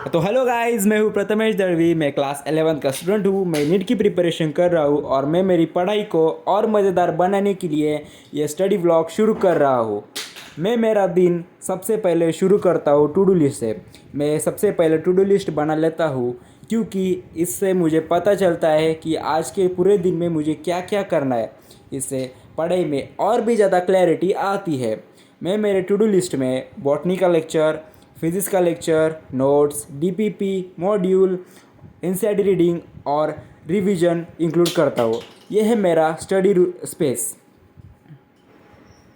तो hello guys, मैं हूँ प्रथमेश दड़वी। मैं क्लास 11 का स्टूडेंट हूँ। मैं नीट की प्रिपरेशन कर रहा हूँ और मैं मेरी पढ़ाई को और मज़ेदार बनाने के लिए ये स्टडी व्लॉग शुरू कर रहा हूँ। मैं मेरा दिन सबसे पहले शुरू करता हूँ टू डू लिस्ट से। मैं सबसे पहले टू डू लिस्ट बना लेता हूँ क्योंकि इससे मुझे पता चलता है कि आज के पूरे दिन में मुझे क्या क्या करना है। इससे पढ़ाई में और भी ज़्यादा क्लैरिटी आती है। मैं मेरे टू डू लिस्ट में बॉटनी का लेक्चर, फिजिक्स का lecture, notes, DPP, module, NCERT reading और रिवीजन इंक्लूड करता हूँ। यह है मेरा स्टडी स्पेस।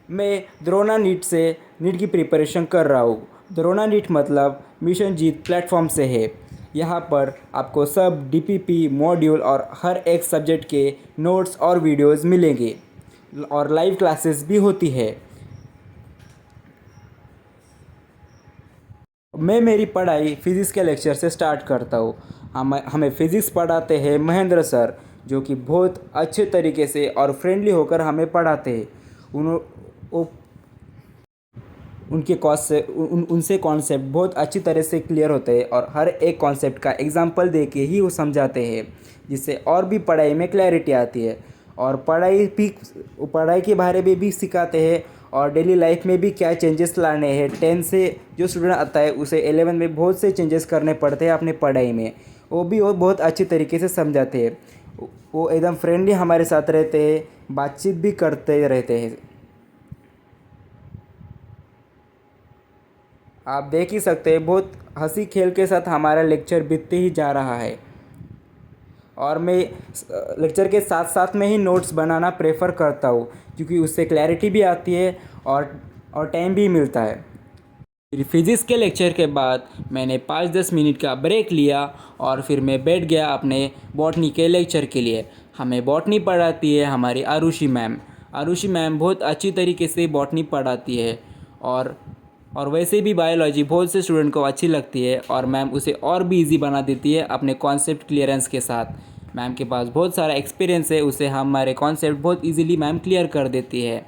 मैं द्रोणा नीट से नीट की प्रिपरेशन कर रहा हूँ। द्रोणा नीट मतलब मिशन जीत प्लेटफॉर्म से है। यहाँ पर आपको सब डीपीपी, मॉड्यूल और हर एक सब्जेक्ट के नोट्स और वीडियोस मिलेंगे और लाइव क्लासेस भी होती है। मैं मेरी पढ़ाई फिज़िक्स के लेक्चर से स्टार्ट करता हूँ। हमें फ़िज़िक्स पढ़ाते हैं महेंद्र सर, जो कि बहुत अच्छे तरीके से और फ्रेंडली होकर हमें पढ़ाते हैं। वो उनके उनसे कॉन्सेप्ट बहुत अच्छी तरह से क्लियर होते हैं और हर एक कॉन्सेप्ट का एग्जांपल दे के ही वो समझाते हैं, जिससे और भी पढ़ाई में क्लैरिटी आती है। और पढ़ाई के बारे में भी सिखाते हैं और डेली लाइफ में भी क्या चेंजेस लाने हैं। 10 से जो स्टूडेंट आता है उसे 11 में बहुत से चेंजेस करने पड़ते हैं अपने पढ़ाई में। वो बहुत अच्छी तरीके से समझाते हैं। वो एकदम फ्रेंडली हमारे साथ रहते हैं, बातचीत भी करते रहते हैं। आप देख ही सकते हैं, बहुत हंसी खेल के साथ हमारा लेक्चर बीतते ही जा रहा है। और मैं लेक्चर के साथ साथ में ही नोट्स बनाना प्रेफर करता हूँ, क्योंकि उससे क्लैरिटी भी आती है और टाइम भी मिलता है। फिर फिज़िक्स के लेक्चर के बाद मैंने 5-10 मिनट का ब्रेक लिया और फिर मैं बैठ गया अपने बॉटनी के लेक्चर के लिए। हमें बॉटनी पढ़ाती है हमारी आरुषि मैम। आरुषि मैम बहुत अच्छी तरीके से बॉटनी पढ़ाती है और वैसे भी बायोलॉजी बहुत से स्टूडेंट को अच्छी लगती है और मैम उसे और भी इजी बना देती है अपने कॉन्सेप्ट क्लियरेंस के साथ। मैम के पास बहुत सारा एक्सपीरियंस है, उसे हमारे कॉन्सेप्ट बहुत इजीली मैम क्लियर कर देती है।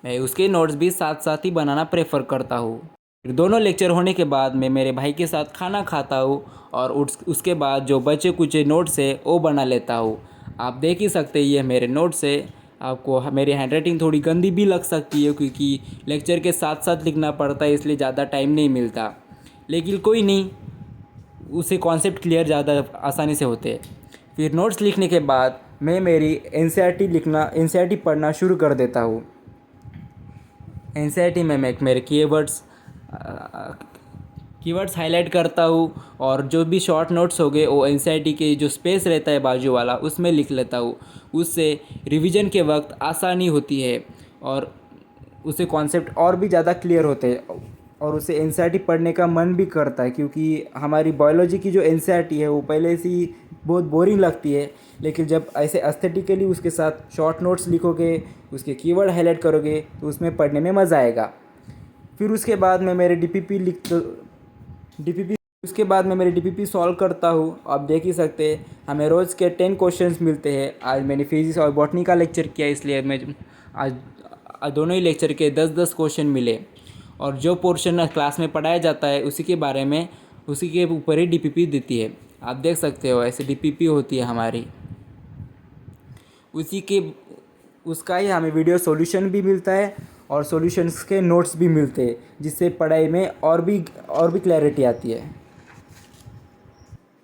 मैं उसके नोट्स भी साथ साथ ही बनाना प्रेफर करता हूँ। फिर दोनों लेक्चर होने के बाद मैं मेरे भाई के साथ खाना खाता हूँ और उसके बाद जो बचे कुछ नोट्स है वो बना लेता हूँ। आप देख ही सकते हैं, ये मेरे नोट्स है। आपको मेरी हैंडराइटिंग थोड़ी गंदी भी लग सकती है क्योंकि लेक्चर के साथ साथ लिखना पड़ता है, इसलिए ज़्यादा टाइम नहीं मिलता। लेकिन कोई नहीं, उसे कॉन्सेप्ट क्लियर ज़्यादा आसानी से होते हैं। फिर नोट्स लिखने के बाद मैं मेरी एनसीईआरटी पढ़ना शुरू कर देता हूँ। एनसीईआरटी में मैं मेरे कीवर्ड्स हाईलाइट करता हूँ और जो भी शॉर्ट नोट्स हो गए वो एनसीईआरटी के जो स्पेस रहता है बाजू वाला उसमें लिख लेता हूँ। उससे रिवीजन के वक्त आसानी होती है और उससे कॉन्सेप्ट और भी ज़्यादा क्लियर होते हैं और उसे एनसीईआरटी पढ़ने का मन भी करता है, क्योंकि हमारी बायोलॉजी की जो एनसीईआरटी है वो पहले से ही बहुत बोरिंग लगती है। लेकिन जब ऐसे एस्थेटिकली उसके साथ शॉर्ट नोट्स लिखोगे, उसके कीवर्ड हाईलाइट करोगे तो उसमें पढ़ने में मज़ा आएगा। फिर उसके बाद मैं मेरे डीपीपी उसके बाद मैं मेरे डीपीपी सॉल्व करता हूँ। आप देख ही सकते हैं, हमें रोज़ के 10 क्वेश्चंस मिलते हैं। आज मैंने फिजिक्स और बॉटनी का लेक्चर किया, इसलिए मैं आज दोनों ही लेक्चर के 10-10 क्वेश्चन मिले और जो पोर्शन क्लास में पढ़ाया जाता है उसी के ऊपर ही डीपीपी देती है। आप देख सकते हो, ऐसे डीपीपी होती है हमारी। उसी के उसका ही हमें वीडियो सॉल्यूशन भी मिलता है और सॉल्यूशंस के नोट्स भी मिलते हैं, जिससे पढ़ाई में और भी क्लैरिटी आती है।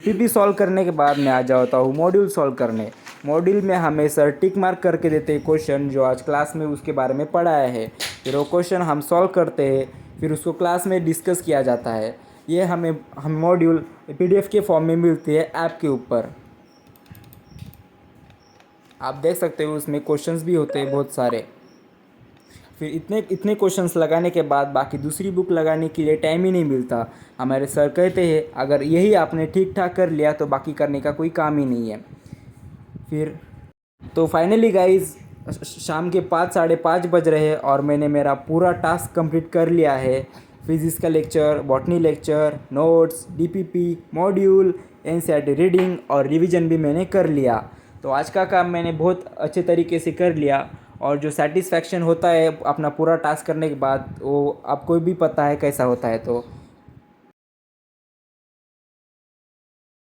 पीपी सॉल्व करने के बाद मैं आ जाता हूँ मॉड्यूल सॉल्व करने। मॉड्यूल में हमें सर टिक मार्क करके देते हैं क्वेश्चन जो आज क्लास में उसके बारे में पढ़ाया है। फिर वो क्वेश्चन हम सॉल्व करते हैं, फिर उसको क्लास में डिस्कस किया जाता है। ये हम मॉड्यूल पीडीएफ के फॉर्म में मिलती है ऐप के ऊपर। आप देख सकते हो, उसमें क्वेश्चंस भी होते हैं बहुत सारे। फिर इतने क्वेश्चंस लगाने के बाद बाकी दूसरी बुक लगाने के लिए टाइम ही नहीं मिलता। हमारे सर कहते हैं अगर यही आपने ठीक ठाक कर लिया तो बाकी करने का कोई काम ही नहीं है। फिर तो फाइनली गाइस, शाम के 5-5:30 बज रहे हैं और मैंने मेरा पूरा टास्क कंप्लीट कर लिया है। फिज़िक्स का lecture, botany lecture, notes, DPP, module, NCERT reading और रिवीजन भी मैंने कर लिया। तो आज का काम मैंने बहुत अच्छे तरीके से कर लिया और जो सेटिस्फैक्शन होता है अपना पूरा टास्क करने के बाद, वो आपको भी पता है कैसा होता है। तो